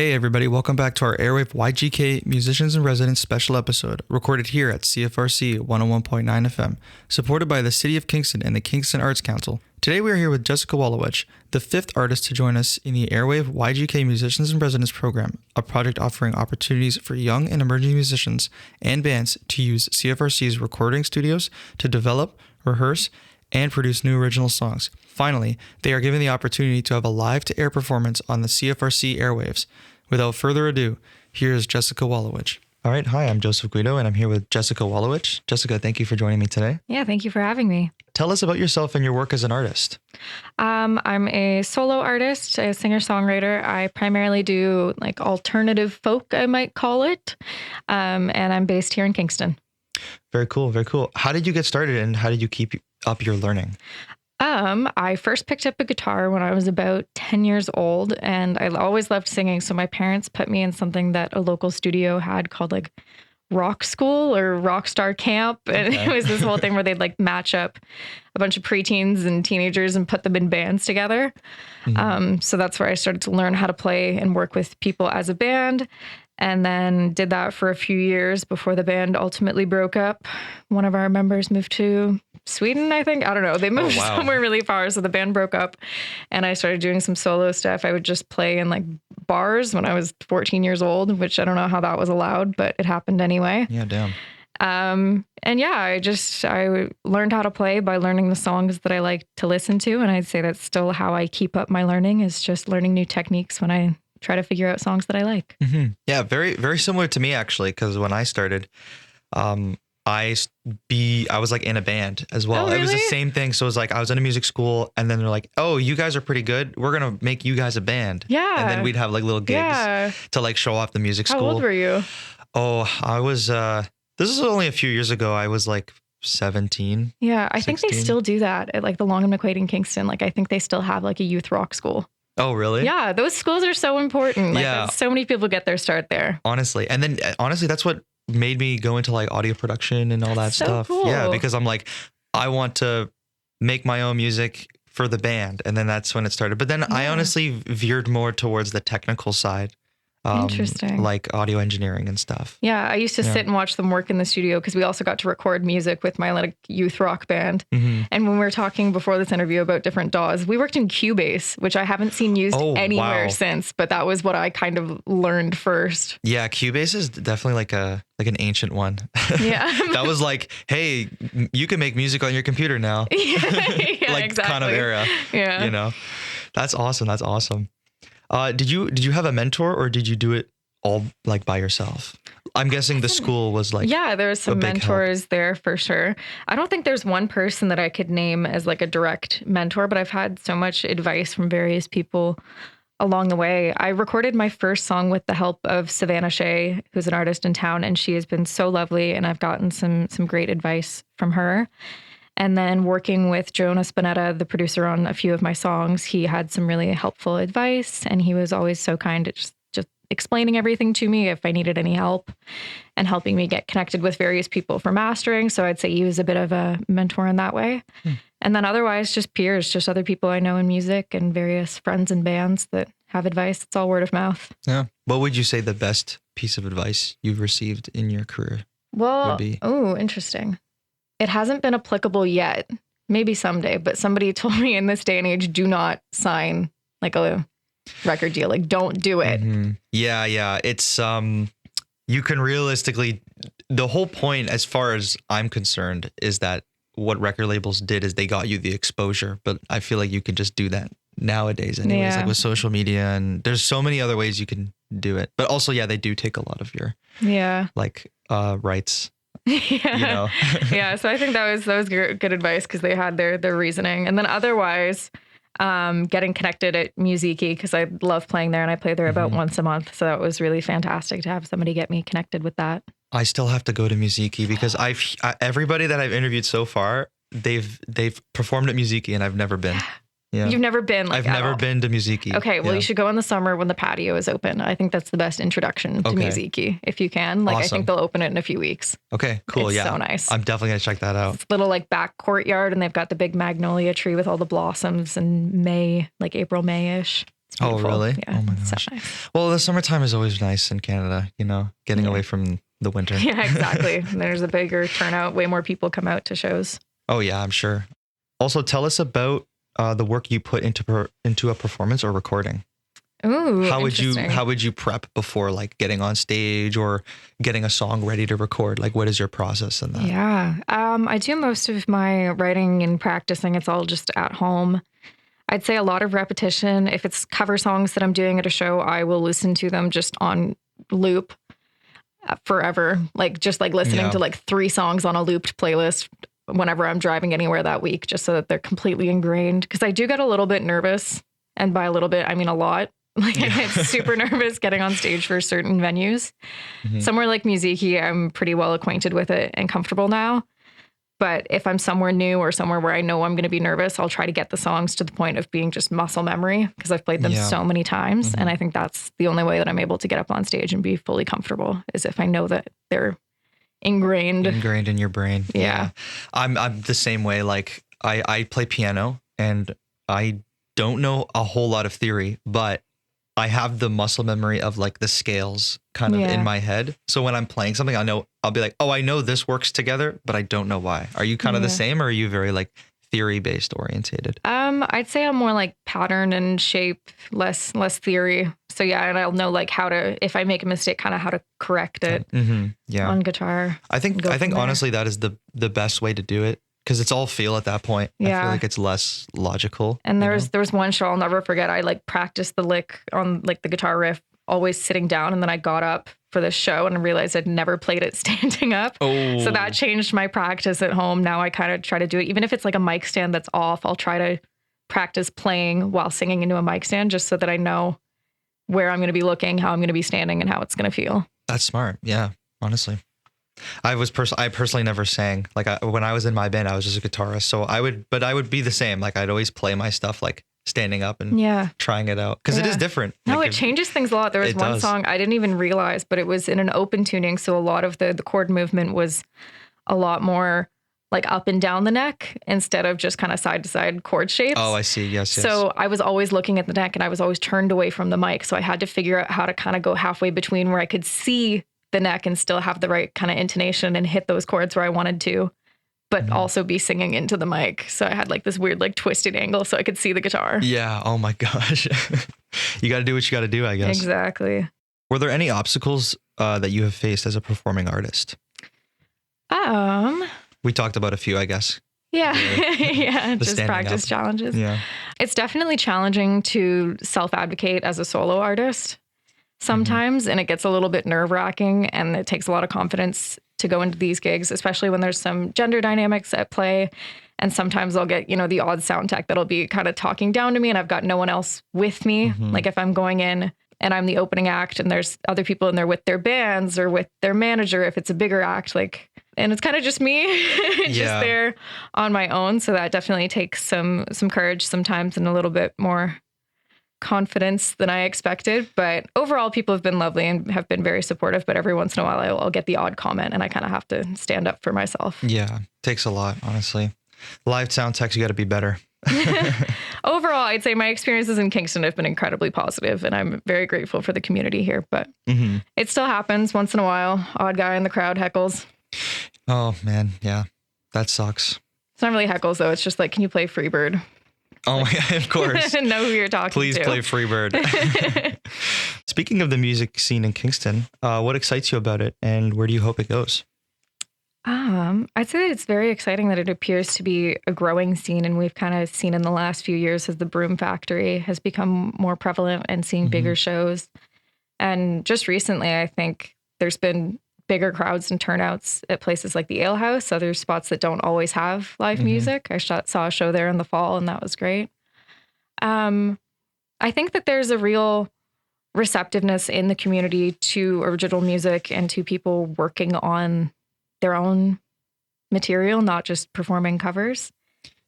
Hey everybody, welcome back to our Airwave YGK Musicians-in-Residence special episode, recorded here at CFRC 101.9 FM, supported by the City of Kingston and the Kingston Arts Council. Today we are here with Jessica Wolowich, the fifth artist to join us in the Airwave YGK Musicians-in-Residence program, a project offering opportunities for young and emerging musicians and bands to use CFRC's recording studios to develop, rehearse, and produce new original songs. Finally, they are given the opportunity to have a live-to-air performance on the CFRC airwaves. Without further ado, here is Jessica Wolowich. All right, hi, I'm Joseph Guido, and I'm here with Jessica Wolowich. Jessica, thank you for joining me today. Yeah, thank you for having me. Tell us about yourself and your work as an artist. I'm a solo artist, a singer-songwriter. I primarily do like alternative folk, I might call it, and I'm based here in Kingston. Very cool, very cool. How did you get started and how did you keep up your learning? I first picked up a guitar when I was about 10 years old, and I always loved singing. So my parents put me in something that a local studio had called like rock school or rock star camp. And It was this whole thing where they'd like match up a bunch of preteens and teenagers and put them in bands together. So that's where I started to learn how to play and work with people as a band. And then did that for a few years before the band ultimately broke up. One of our members moved to Sweden, I think. I don't know. They moved somewhere really far. So the band broke up and I started doing some solo stuff. I would just play in like bars when I was 14 years old, which I don't know how that was allowed, but it happened anyway. Yeah, damn. And yeah, I learned how to play by learning the songs that I like to listen to. And I'd say that's still how I keep up my learning, is just learning new techniques when I try to figure out songs that I like. Mm-hmm. Yeah, very, very similar to me actually, because when I started, I was like in a band as well. Oh, really? It was the same thing. So it was like I was in a music school, and then they're like, "Oh, you guys are pretty good. We're gonna make you guys a band." Yeah. And then we'd have like little gigs to like show off the music school. How old were you? Oh, I was. This is only a few years ago. I was like 17. Yeah, I 16. think they still do that at like the Long and McQuaid in Kingston. Like I think they still have like a youth rock school. Oh, really? Yeah, those schools are so important. Like, Yeah. so many people get their start there. Honestly. And then honestly, that's what made me go into like audio production and all that So stuff. cool. Yeah, because I'm like, I want to make my own music for the band. And then that's when it started. But then I honestly veered more towards the technical side. Interesting. Like audio engineering and stuff. Yeah, I used to sit and watch them work in the studio because we also got to record music with my like youth rock band. Mm-hmm. And when we were talking before this interview about different DAWs, we worked in Cubase, which I haven't seen used anywhere since, but that was what I kind of learned first. Yeah, Cubase is definitely like an ancient one. Yeah. That was like, hey, you can make music on your computer now. Yeah, like exactly. kind of era. Yeah. You know, that's awesome. That's awesome. Did you have a mentor, or did you do it all like by yourself? I'm guessing the school was like, yeah, there was some mentors there for sure. I don't think there's one person that I could name as like a direct mentor, but I've had so much advice from various people along the way. I recorded my first song with the help of Savannah Shea, who's an artist in town, and she has been so lovely, and I've gotten some great advice from her. And then working with Jonah Spinetta, the producer on a few of my songs, he had some really helpful advice, and he was always so kind at just explaining everything to me if I needed any help and helping me get connected with various people for mastering. So I'd say he was a bit of a mentor in that way. And then otherwise, just peers, just other people I know in music and various friends and bands that have advice. It's all word of mouth. Yeah. What would you say the best piece of advice you've received in your career would be? Oh, interesting. It hasn't been applicable yet. Maybe someday, but somebody told me in this day and age, do not sign like a record deal. Like, don't do it. Mm-hmm. Yeah. It's, you can realistically, the whole point, as far as I'm concerned, is that what record labels did is they got you the exposure, but I feel like you can just do that nowadays anyways, like with social media, and there's so many other ways you can do it. But also, yeah, they do take a lot of your, like, rights. Yeah. You know? Yeah. So I think that was good advice because they had their reasoning. And then otherwise, getting connected at Musiikii, because I love playing there and I play there about once a month. So that was really fantastic to have somebody get me connected with that. I still have to go to Musiikii because everybody that I've interviewed so far, they've performed at Musiikii and I've never been. Yeah. You've never been like I've never been to Musiikii. Okay, well, you should go in the summer when the patio is open. I think that's the best introduction to Musiikii, if you can. Like, awesome. I think they'll open it in a few weeks. Okay, cool. It's so nice. I'm definitely going to check that out. It's a little like back courtyard, and they've got the big magnolia tree with all the blossoms in May, like April, May-ish. It's beautiful. really? Yeah, Oh my it's gosh. so nice. Well, the summertime is always nice in Canada, getting away from the winter. Yeah, exactly. There's a bigger turnout. Way more people come out to shows. Oh yeah, I'm sure. Also, tell us about the work you put into a performance or recording. Ooh, How would interesting. you prep before like getting on stage or getting a song ready to record? Like, what is your process in that? Yeah. I do most of my writing and practicing. It's all just at home. I'd say a lot of repetition. If it's cover songs that I'm doing at a show, I will listen to them just on loop forever. Like just like listening to like 3 songs on a looped playlist whenever I'm driving anywhere that week, just so that they're completely ingrained. Because I do get a little bit nervous. And by a little bit, I mean a lot. Like I get super nervous getting on stage for certain venues. Somewhere like Musiikii, I'm pretty well acquainted with it and comfortable now. But if I'm somewhere new or somewhere where I know I'm going to be nervous, I'll try to get the songs to the point of being just muscle memory because I've played them so many times. And I think that's the only way that I'm able to get up on stage and be fully comfortable is if I know that they're ingrained in your brain. Yeah. I'm the same way. Like I play piano and I don't know a whole lot of theory, but I have the muscle memory of like the scales kind of in my head. So when I'm playing something, I'll be like, oh, I know this works together, but I don't know why. Are you kind of the same, or are you very like theory based orientated? I'd say I'm more like pattern and shape, less theory. So yeah, and I'll know like how to, if I make a mistake, kind of how to correct it on guitar. I think honestly that is the best way to do it. Because it's all feel at that point. I feel like it's less logical. And there was one show I'll never forget. I like practiced the lick on like the guitar riff, always sitting down. And then I got up for this show and realized I'd never played it standing up. Oh. So that changed my practice at home. Now I kind of try to do it. Even if it's like a mic stand that's off, I'll try to practice playing while singing into a mic stand just so that I know where I'm going to be looking, how I'm going to be standing, and how it's going to feel. That's smart. Yeah, honestly. I personally never sang. Like when I was in my band, I was just a guitarist. So I would be the same. Like I'd always play my stuff like standing up and trying it out because it is different. No, like it changes things a lot. There was one song I didn't even realize, but it was in an open tuning. So a lot of the chord movement was a lot more like up and down the neck instead of just kind of side to side chord shapes. Oh, I see. Yes. So I was always looking at the neck and I was always turned away from the mic. So I had to figure out how to kind of go halfway between where I could see the neck and still have the right kind of intonation and hit those chords where I wanted to, but also be singing into the mic. So I had like this weird, like twisted angle so I could see the guitar. Yeah. Oh my gosh. You got to do what you got to do, I guess. Exactly. Were there any obstacles that you have faced as a performing artist? We talked about a few, I guess. Yeah. Yeah. Just practice challenges. Yeah. It's definitely challenging to self-advocate as a solo artist sometimes, and it gets a little bit nerve-wracking, and it takes a lot of confidence to go into these gigs, especially when there's some gender dynamics at play. And sometimes I'll get, the odd sound tech that'll be kind of talking down to me and I've got no one else with me. Like if I'm going in and I'm the opening act and there's other people in there with their bands or with their manager, if it's a bigger act, and it's kind of just me just there on my own. So that definitely takes some courage sometimes and a little bit more confidence than I expected. But overall, people have been lovely and have been very supportive. But every once in a while, I'll get the odd comment and I kind of have to stand up for myself. Yeah, takes a lot, honestly. Live sound techs, you got to be better. Overall, I'd say my experiences in Kingston have been incredibly positive, and I'm very grateful for the community here. But it still happens once in a while. Odd guy in the crowd heckles. Oh, man. Yeah, that sucks. It's not really heckles, though. It's just like, can you play Freebird? Oh my God, of course. Know who you're talking Please to. play Freebird. Speaking of the music scene in Kingston, what excites you about it and where do you hope it goes? I'd say that it's very exciting that it appears to be a growing scene. And we've kind of seen in the last few years as the Broom Factory has become more prevalent and seeing bigger shows. And just recently, I think there's been bigger crowds and turnouts at places like the Ale House, other spots that don't always have live music. I saw a show there in the fall and that was great. I think that there's a real receptiveness in the community to original music and to people working on their own material, not just performing covers.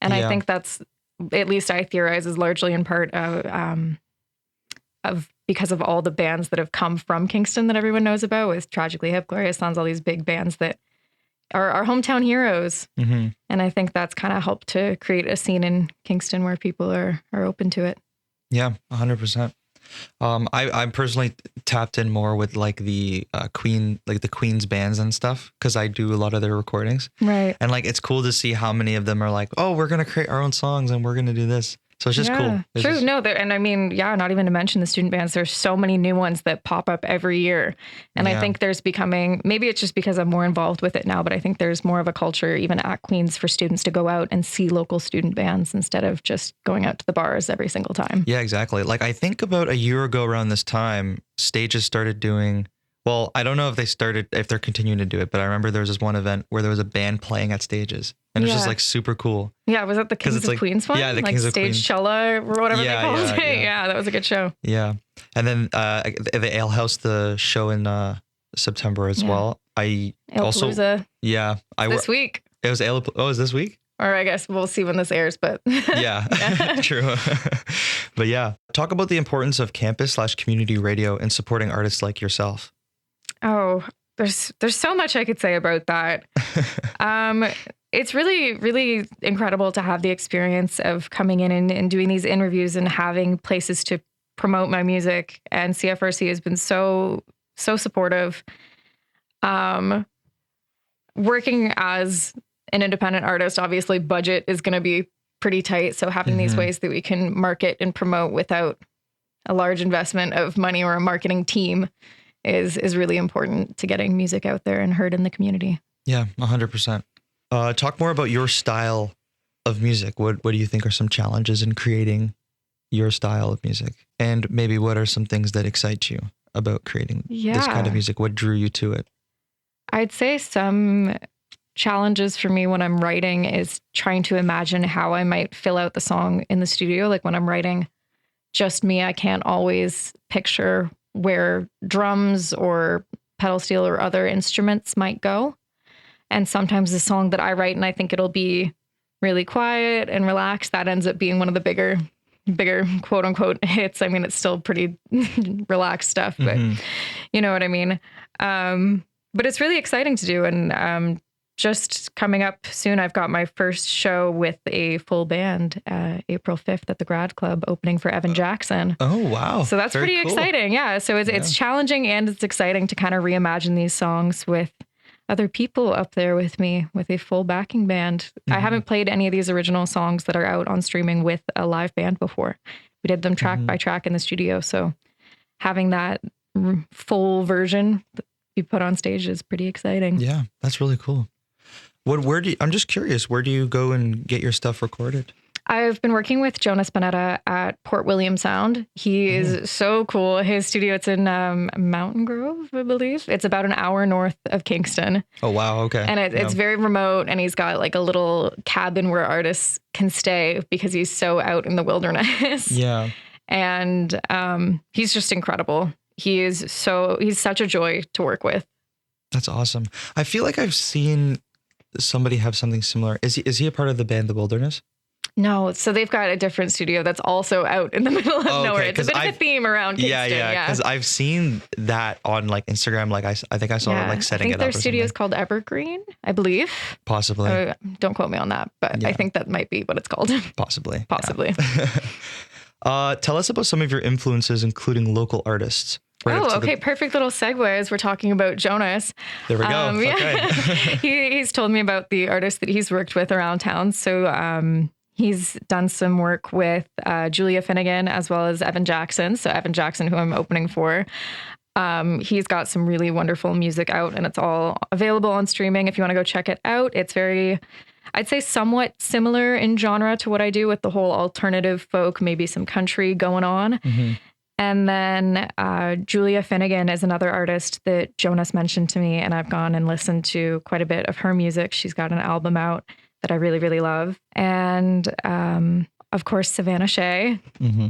And I think that's, at least I theorize, is largely in part of because of all the bands that have come from Kingston that everyone knows about, with Tragically Hip, Glorious Sons, all these big bands that are our hometown heroes. And I think that's kind of helped to create a scene in Kingston where people are open to it. Yeah, 100%. I'm personally tapped in more with like the the Queen's bands and stuff, because I do a lot of their recordings. Right. And like, it's cool to see how many of them are like, oh, we're going to create our own songs and we're going to do this. So it's just cool. It's True. just- No, and I mean, not even to mention the student bands. There's so many new ones that pop up every year. And I think there's becoming, maybe it's just because I'm more involved with it now, but I think there's more of a culture, even at Queen's, for students to go out and see local student bands instead of just going out to the bars every single time. Yeah, exactly. Like, I think about a year ago around this time, Stages started doing, well, I don't know if they're continuing to do it, but I remember there was this one event where there was a band playing at Stages. And it's just like super cool. Yeah, was that the Kings of Queens one? Yeah, the like Kings of Stage Queens. Cella or whatever they called it. Yeah. Yeah, that was a good show. Yeah. And then the Ale House, the show in September as well. I also, this week. It was Ale. Oh, is this week? Or I guess we'll see when this airs, but yeah, true. But yeah, talk about the importance of campus/community radio in supporting artists like yourself. Oh, there's so much I could say about that. It's really, really incredible to have the experience of coming in and doing these interviews and having places to promote my music. And CFRC has been so supportive. Working as an independent artist, obviously budget is going to be pretty tight. So having these ways that we can market and promote without a large investment of money or a marketing team is really important to getting music out there and heard in the community. Yeah, 100%. Talk more about your style of music. What do you think are some challenges in creating your style of music? And maybe what are some things that excite you about creating this kind of music? What drew you to it? I'd say some challenges for me when I'm writing is trying to imagine how I might fill out the song in the studio. Like when I'm writing just me, I can't always picture where drums or pedal steel or other instruments might go. And sometimes the song that I write and I think it'll be really quiet and relaxed, that ends up being one of the bigger quote unquote hits. I mean, it's still pretty relaxed stuff, but you know what I mean? But it's really exciting to do. And just coming up soon, I've got my first show with a full band, April 5th at the Grad Club, opening for Evan Jackson. Oh, wow. So that's pretty exciting. Yeah. So it's challenging and it's exciting to kind of reimagine these songs with other people up there with me with a full backing band. I haven't played any of these original songs that are out on streaming with a live band before. We did them track by track in the studio. So having that full version be put on stage is pretty exciting. Yeah, that's really cool. I'm just curious, where do you go and get your stuff recorded? I've been working with Jonas Panetta at Port William Sound. He is so cool. His studio, it's in Mountain Grove, I believe. It's about an hour north of Kingston. Oh, wow. Okay. And it's very remote. And he's got like a little cabin where artists can stay because he's so out in the wilderness. Yeah. And he's just incredible. He's such a joy to work with. That's awesome. I feel like I've seen somebody have something similar. Is he a part of the band The Wilderness? No, so they've got a different studio that's also out in the middle of nowhere. It's a bit of a theme around Kingston. Yeah. Because I've seen that on like Instagram. Like I think I saw it like setting it up. I think their studio is called Evergreen, I believe. Possibly. Don't quote me on that, but I think that might be what it's called. Possibly. Yeah. Tell us about some of your influences, including local artists. Okay. Perfect little segue as we're talking about Jonas. There we go. Okay. He's told me about the artists that he's worked with around town. So he's done some work with Julia Finnegan as well as Evan Jackson. So Evan Jackson, who I'm opening for, he's got some really wonderful music out and it's all available on streaming. If you want to go check it out, it's very, I'd say somewhat similar in genre to what I do with the whole alternative folk, maybe some country going on. And then Julia Finnegan is another artist that Jonas mentioned to me, and I've gone and listened to quite a bit of her music. She's got an album out that I really, really love. And of course, Savannah Shea.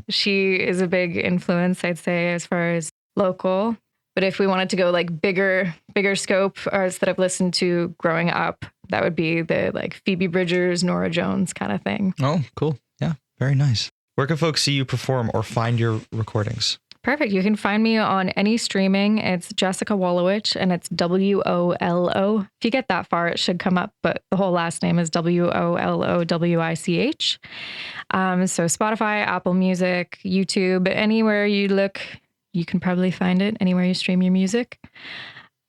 She is a big influence, I'd say, as far as local. But if we wanted to go like bigger scope artists that I've listened to growing up, that would be the like Phoebe Bridgers, Nora Jones kind of thing. Oh, cool. Yeah, very nice. Where can folks see you perform or find your recordings? Perfect. You can find me on any streaming. It's Jessica Wolowich, and it's Wolo. If you get that far, it should come up, but the whole last name is Wolowich. So Spotify, Apple Music, YouTube, anywhere you look, you can probably find it, anywhere you stream your music.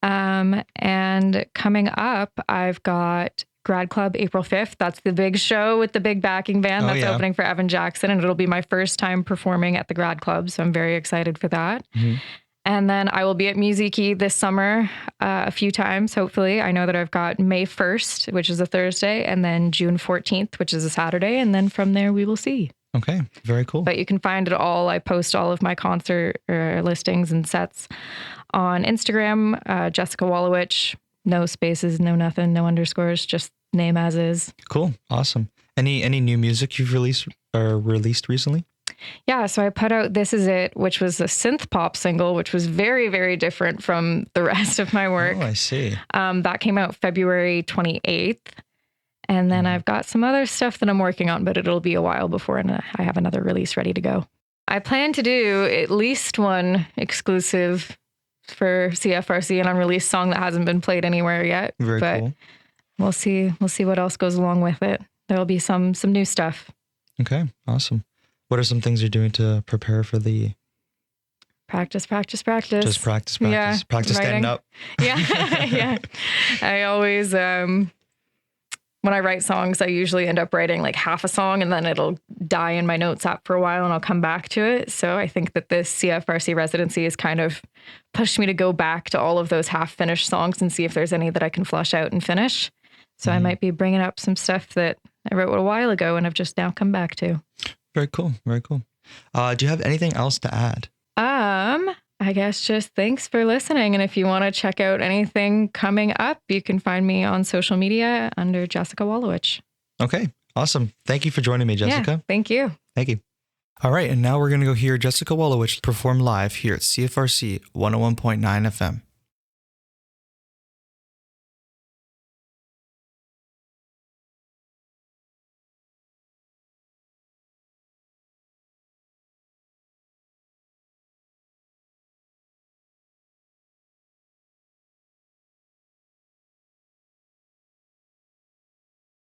And coming up, I've got Grad Club April 5th. That's the big show with the big backing band that's opening for Evan Jackson. And it'll be my first time performing at the Grad Club. So I'm very excited for that. Mm-hmm. And then I will be at Musiikii this summer a few times, hopefully. I know that I've got May 1st, which is a Thursday, and then June 14th, which is a Saturday. And then from there, we will see. Okay, very cool. But you can find it all. I post all of my concert listings and sets on Instagram, Jessica Wolowich. No spaces, no nothing, no underscores, just name as is. Cool. Awesome. Any new music you've released recently? Yeah, so I put out This Is It, which was a synth pop single, which was very, very different from the rest of my work. Oh, I see. That came out February 28th. And then I've got some other stuff that I'm working on, but it'll be a while before I have another release ready to go. I plan to do at least one exclusive for CFRC, an unreleased song that hasn't been played anywhere yet. Very cool. We'll see what else goes along with it. There'll be some new stuff. Okay, awesome. What are some things you're doing to prepare for the practice? Just practice. Yeah, practice standing up. Yeah, yeah. I always when I write songs, I usually end up writing like half a song and then it'll die in my notes app for a while and I'll come back to it. So I think that this CFRC residency has kind of pushed me to go back to all of those half-finished songs and see if there's any that I can flush out and finish. So I might be bringing up some stuff that I wrote a while ago and I've just now come back to. Very cool. Very cool. Do you have anything else to add? I guess just thanks for listening. And if you want to check out anything coming up, you can find me on social media under Jessica Wolowich. Okay, awesome. Thank you for joining me, Jessica. Yeah, thank you. Thank you. All right, and now we're going to go hear Jessica Wolowich perform live here at CFRC 101.9 FM.